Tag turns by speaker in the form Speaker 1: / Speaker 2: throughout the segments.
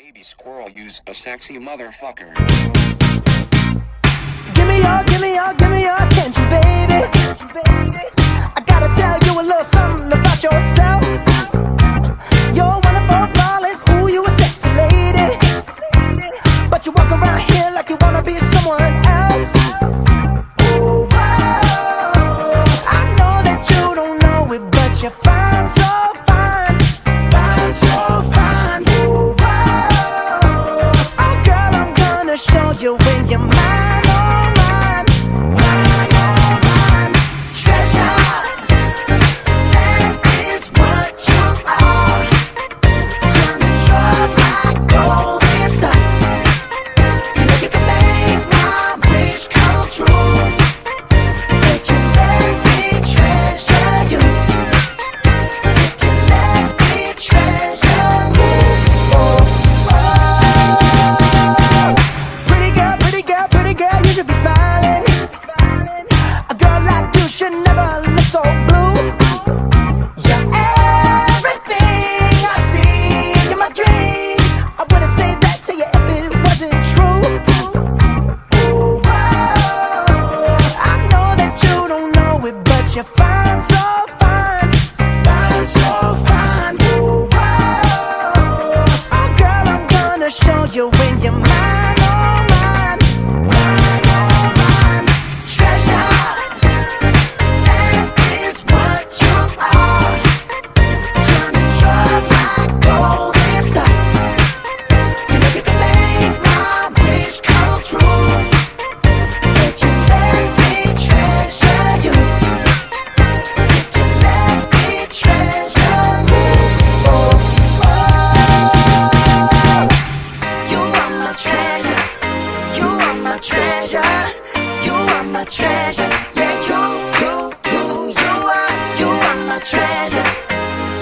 Speaker 1: Baby squirrel use a sexy motherfucker.
Speaker 2: Give me your attention, baby. I gotta tell you a little something about yourself. You're wonderful, flawless, ooh, you a sexy lady. But you walk around here like you wanna be someone else. Ooh, whoa. I know that you don't know it, but you're fine, so fine. Fine, so fine. Ooh, whoa. Oh, girl, I'm gonna show you when you're mine. You're fine, so fine, fine, so fine. Ooh, whoa. Oh, girl, I'm gonna show you when you're mine, oh mine, mine, oh mine. Treasure, that is what you are. Honey, you're my golden star. You know you can make my wish come true if you let me treasure you. Treasure, yeah, you are my treasure.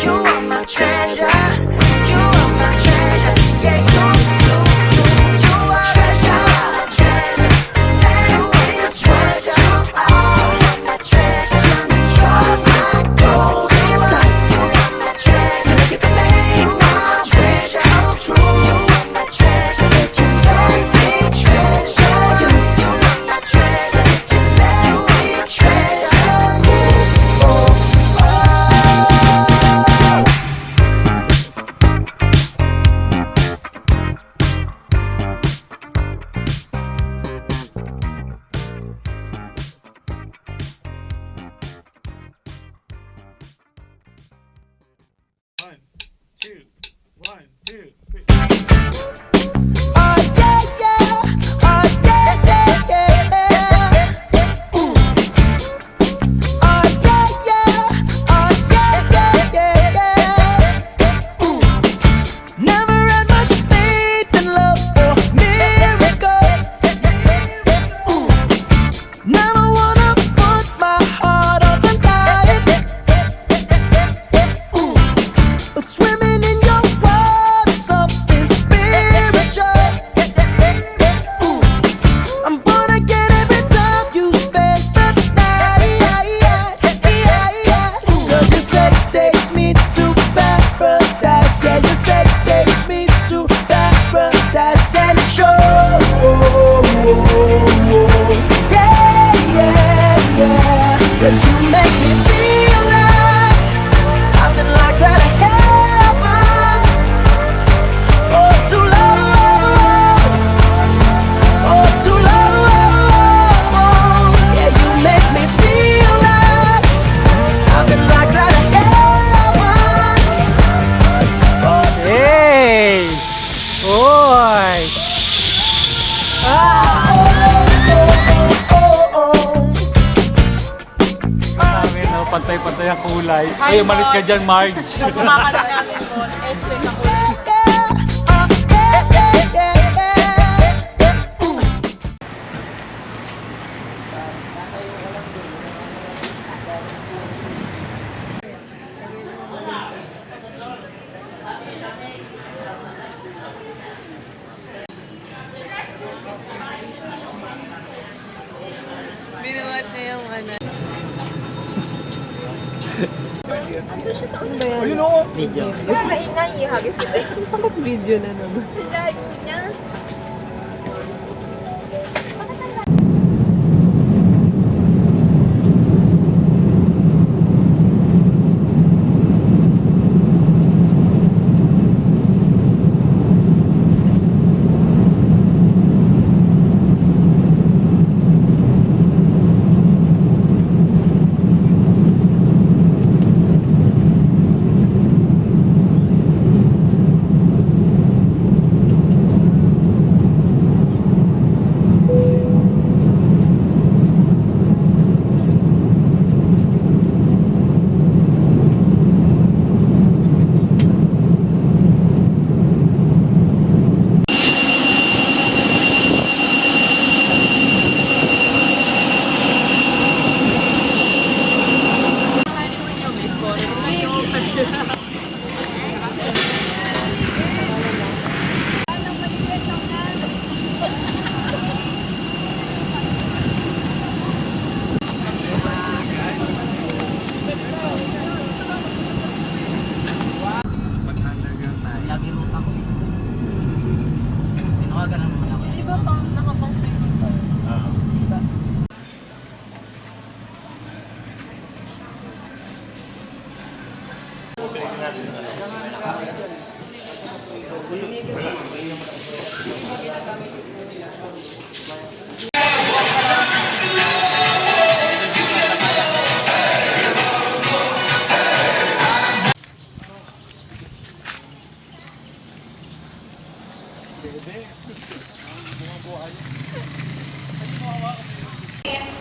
Speaker 2: You are my treasure. You are my treasure. Yeah, you are treasure, treasure. You are my treasure. You are my treasure. You're my golden star. You are my treasure. You can make my treasure come true. You are my treasure. If you let me treasure you, you are my treasure.
Speaker 3: One, two, three.
Speaker 2: Oh yeah, yeah. Oh yeah, yeah, yeah. Ooh. Oh yeah, yeah. Oh yeah, yeah, yeah. Ooh. Never had much faith in love or miracles. Ooh. Never wanna put my heart on the line. Ooh. But swimming in your world is something spiritual. Ooh. I'm gonna get every time you spend the night. Cause your sex takes me to paradise. Yeah, your sex takes me to paradise. And it shows. Yeah, yeah, yeah. Cause you make me feel like I've been locked out of heaven for too long, for too long. Yeah, you make me feel like I've been locked out of heaven for too
Speaker 3: Hey! Oy! Namin, no? Pantay-pantay ang kulay. Ay, umalis ka dyan, Marge.
Speaker 4: Kumakalat namin po. Nag-explain ako. Binuhat na yung ano.
Speaker 5: Ayun o!
Speaker 6: Video.
Speaker 4: Naingay, hagis kita.
Speaker 7: Bakit video na naman?
Speaker 4: Like niya.
Speaker 6: Lagi ruta ko. Tinawagan lang naman ako.
Speaker 4: Di ba pang nakapang swimming pool? Di ba?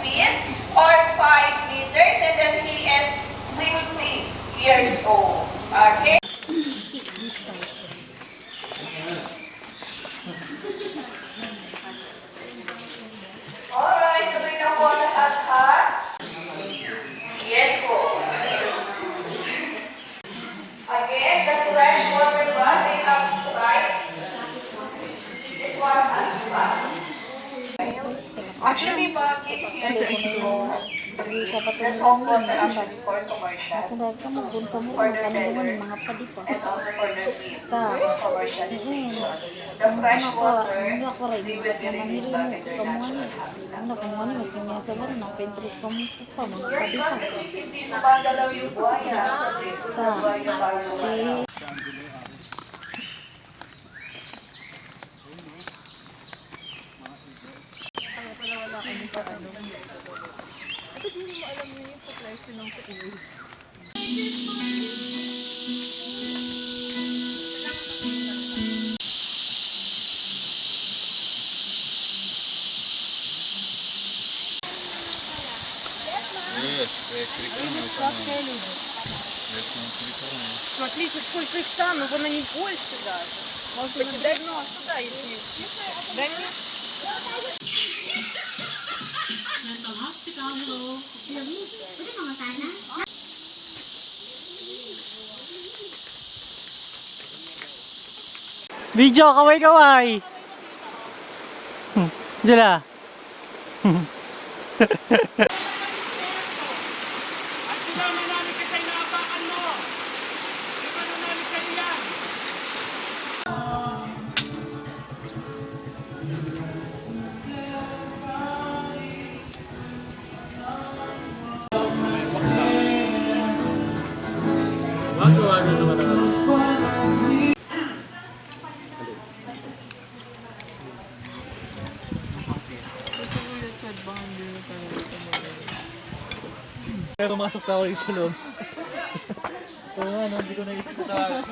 Speaker 8: feet or 5 meters, and then he is 60 years old. Okay? Alright, sabay na po lahat ha? Yes po. Again, the fresh water bath, they have Sprite. This one has spots. Actually, pag this home water actually for commercial, for their better, and also for their meat, commercialization. The fresh water, they will be released back in their natural habitat. Yes, ma'am, kasi hindi namadalaw yung buhaya sa dito ng buhaya para wala.
Speaker 4: Смотрите, сколько их там, но вон они больше даже. Может быть, дай нос туда, если... Дай мне.
Speaker 6: Video, kaway-kaway! Jula.
Speaker 3: Pero masok na ako yung sa loob. Oo nga, no, hindi ko naisip sa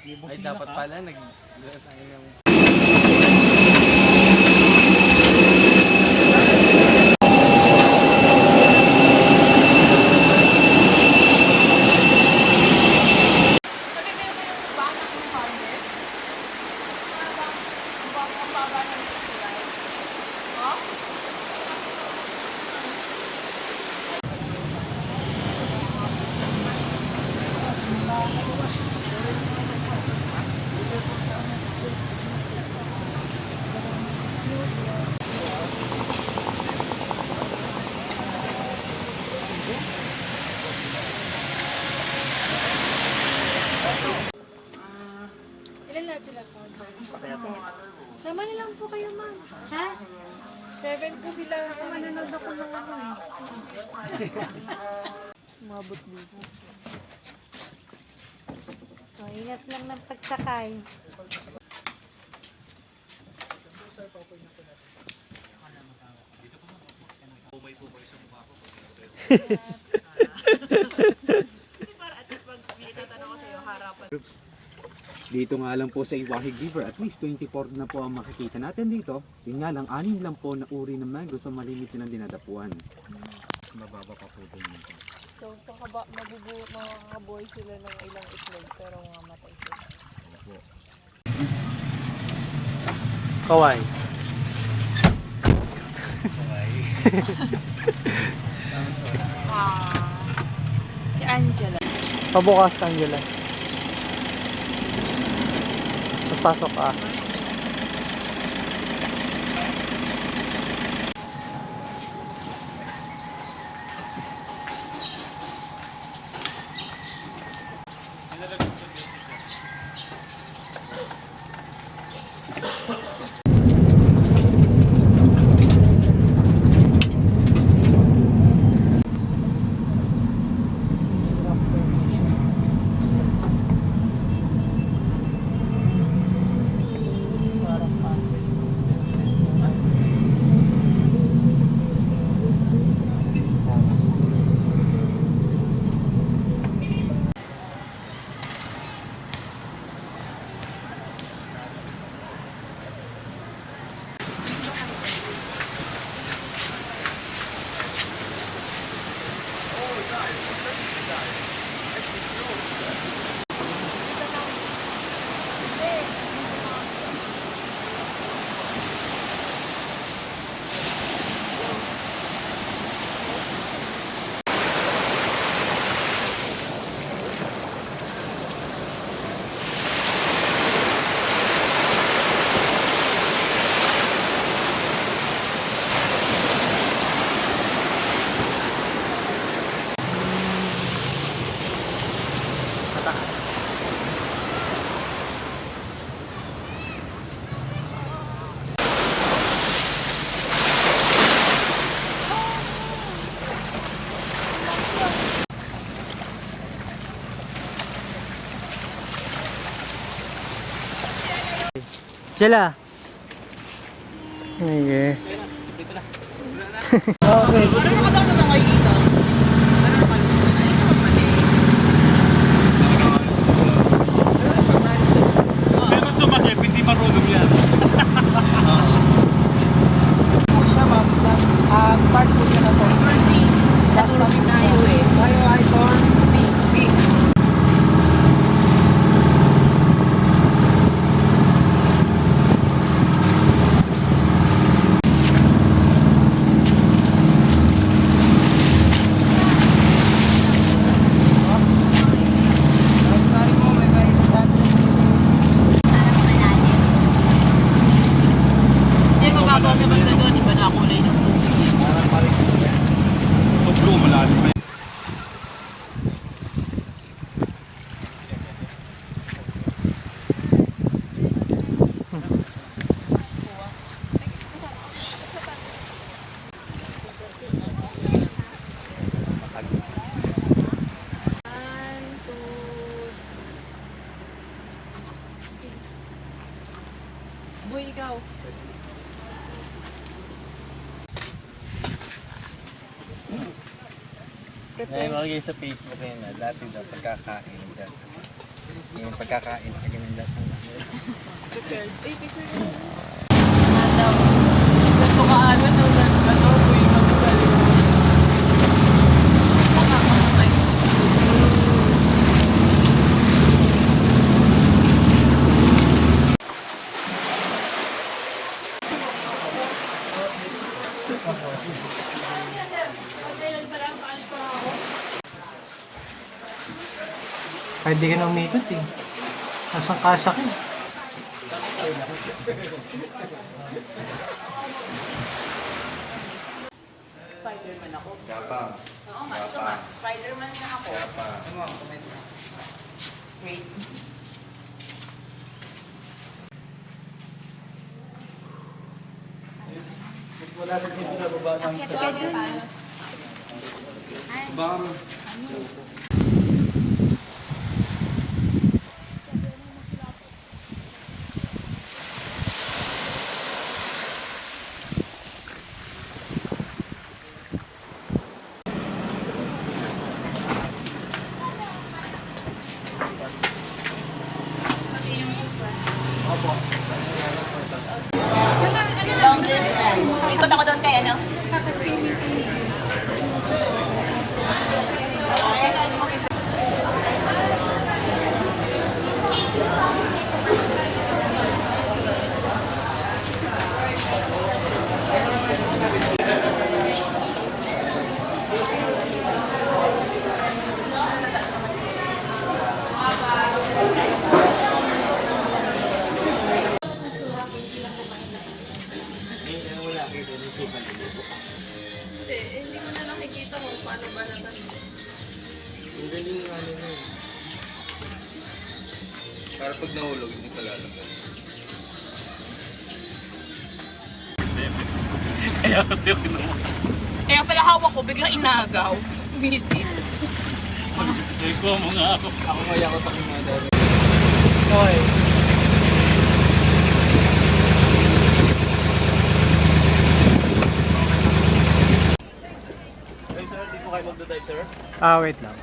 Speaker 5: Ay, dapat pala nag...
Speaker 4: sila po?
Speaker 8: Sama nilang po kayo, ma'am. Ha?
Speaker 4: 7 po sila.
Speaker 8: Manonood ako ng ano eh. Umabot dito. So, ingat lang ng pagsakay.
Speaker 5: Dito nga lang po sa Iwahig River, at least 24 na po ang makikita natin dito. Yun nga lang, 6 lang po na uri ng mango sa malimit ng dinadapuan. Mababa pa po din dito.
Speaker 7: So, makakabuhay sila ng ilang itlog pero mamatay sila.
Speaker 6: Kaway.
Speaker 7: Si Angela.
Speaker 6: Pabukas, Angela. Mas pasok ka. Sila. Sige.
Speaker 7: Siya ma'am, plus part po siya na to. Plus na tayo eh. Tayo ay for big. Boy, ikaw.
Speaker 3: May makikita sa Facebook yun na dati daw pagkakain dyan. Yung pagkakain sa ganyan dati.
Speaker 7: Gusto ka ano to, boy, magagaling.
Speaker 6: Kahit di ka na umikot eh. Nasang kasya ka eh.
Speaker 7: Spider-Man ako.
Speaker 5: Gapang.
Speaker 7: Oo, ito nga. Spider-Man na ako. Wait.
Speaker 8: Akit ka dun.
Speaker 4: Long distance. Ikot ako doon kay ano? Hindi ko na nakikita kung paano ba naman.
Speaker 3: Ang galing nga nila eh. Para pag nahulog, hindi pa lalabas. Kaya kasi yung kinuha.
Speaker 4: Kaya pala hawak ko, biglang inagaw. Visit.
Speaker 3: Sabi ko mo nga ako. Ako kaya ko tayo mga dami.
Speaker 6: Okay.
Speaker 3: Ay sir, di po kayo magdadive sir?
Speaker 6: Wait lang.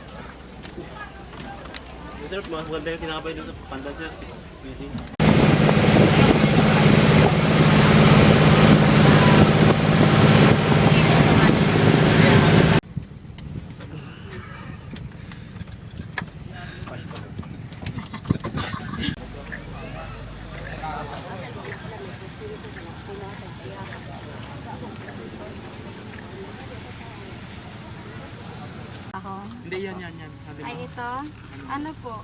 Speaker 3: Sir, maganda yung tinapay doon sa pandan sir. Sweetie.
Speaker 8: Ako.
Speaker 6: Hindi, yan. Sabi
Speaker 8: Ay, ito. Ano po?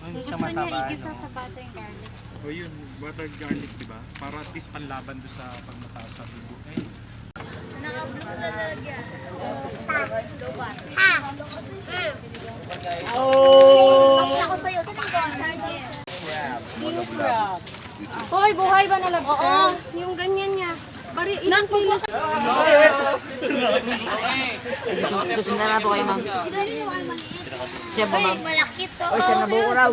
Speaker 6: Ay,
Speaker 8: Gusto
Speaker 6: siya
Speaker 8: niya
Speaker 6: mataba,
Speaker 8: igisa
Speaker 6: no?
Speaker 8: sa butter and garlic.
Speaker 6: O yun, butter garlic, di ba? Para at least panlaban doon sa pagmataas sa dugo. Eh,
Speaker 8: Hoy, buhay ba na lobster? Oo, yung ganyan niya. Bari, ilang kilo?
Speaker 7: Susundan na po kayo, ma'am. Siya ba, ma'am?
Speaker 8: Malaki to.
Speaker 7: O, siya nabuo raw.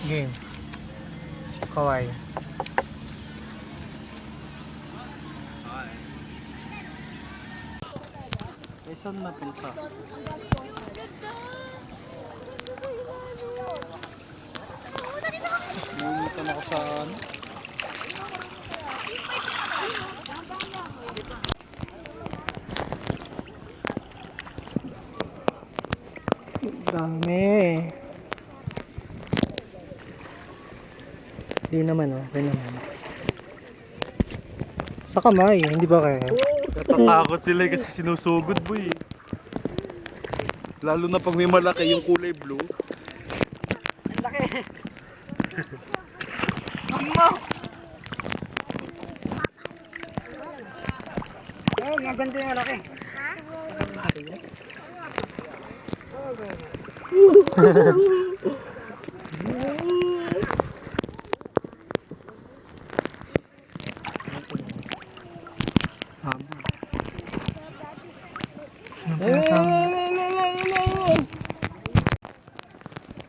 Speaker 6: game. Kawaii. Eh, saan napunta? Ngungutan ako sa ano? Dami. Hindi naman, okay naman. Sa kamay, hindi ba kaya?
Speaker 9: Natatakot sila kasi sinusugod boy. Lalo na pag may malaki yung kulay blue.
Speaker 7: Ang ganda yung malaki.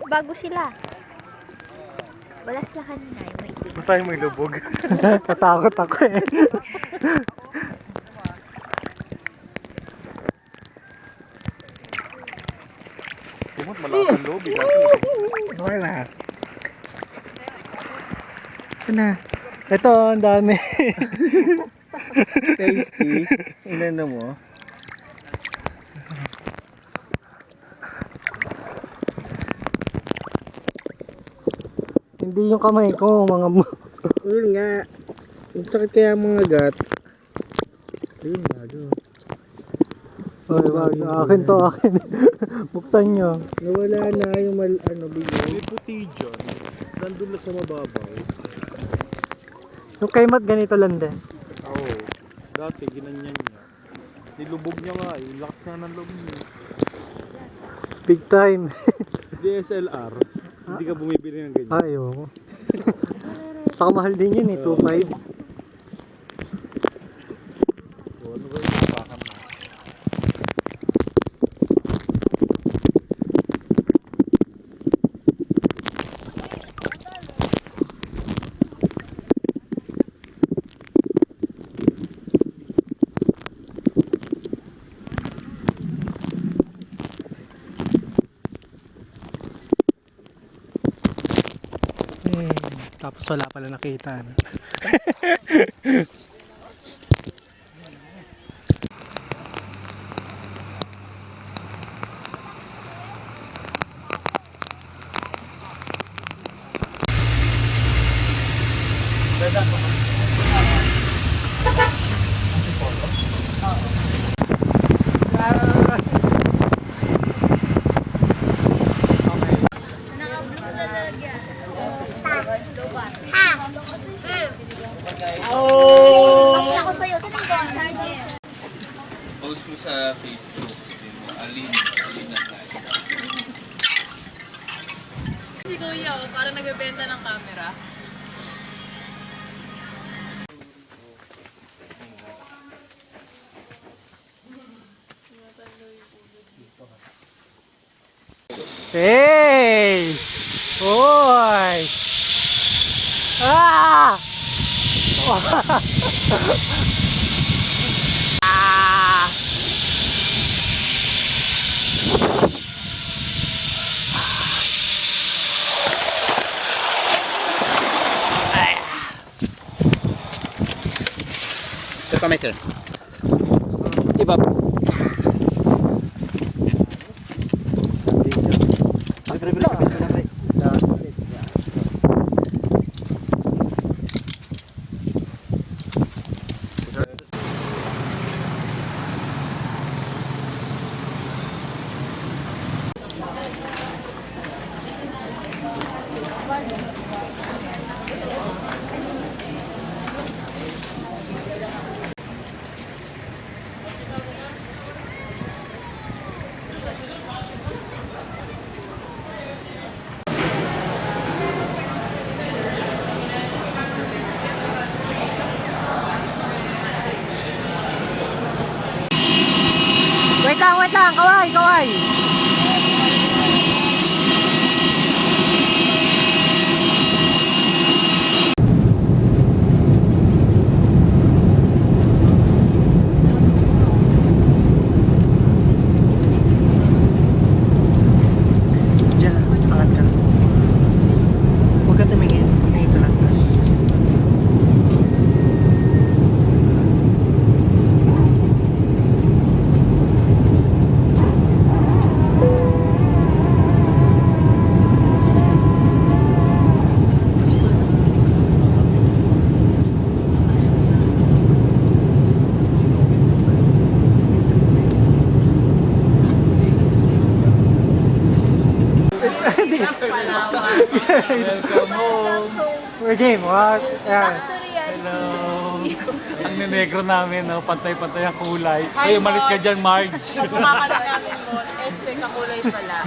Speaker 8: Bago sila. Wala sila kanina. Yung may
Speaker 9: Ba't tayo may lubog?
Speaker 6: Natakot ako eh.
Speaker 9: Kumot malakas ang loob.
Speaker 6: Okay na. Ito na. Ito, ang dami.
Speaker 3: Tasty. Inano mo?
Speaker 6: Hindi yung kamay ko, mga
Speaker 3: Yun nga. Ang sakit kaya mga gat. Ayun, bago.
Speaker 6: Oy, wag. Akin to, akin. Buksan nyo.
Speaker 3: Nawala na yung bigay.
Speaker 9: May puti dyan. Nandun lang sa mababaw.
Speaker 6: Yung kay Matt, ganito lang din.
Speaker 9: Oo. Dati ginanyan niya. Nilubog niya nga eh. Lakas nga ng loob niya.
Speaker 6: Big time.
Speaker 9: DSLR. Hindi ka bumibili ng ganyan.
Speaker 6: Ay, oo. Saka mahal din yun eh, 2.5.
Speaker 10: Tapos wala pala nakita. No?
Speaker 3: Post mo sa Facebook. Alin na tayo.
Speaker 4: Si Kuya, oh, para nagbebenta ng camera.
Speaker 10: Hey! Hoy! Ah! Ah!
Speaker 1: Sir, kami, sir. Diba?
Speaker 10: Wait lang, kaway, kaway. Diyan, angat ka. Huwag ka tumingin, ito lang.
Speaker 9: Welcome home.
Speaker 10: We're game, what? Yan.
Speaker 9: Hello. Ang ninegro namin, no? Pantay-pantay ang kulay. Ay, umalis ka dyan, Marge.
Speaker 4: Kumaka na namin mo, este kakulay pala.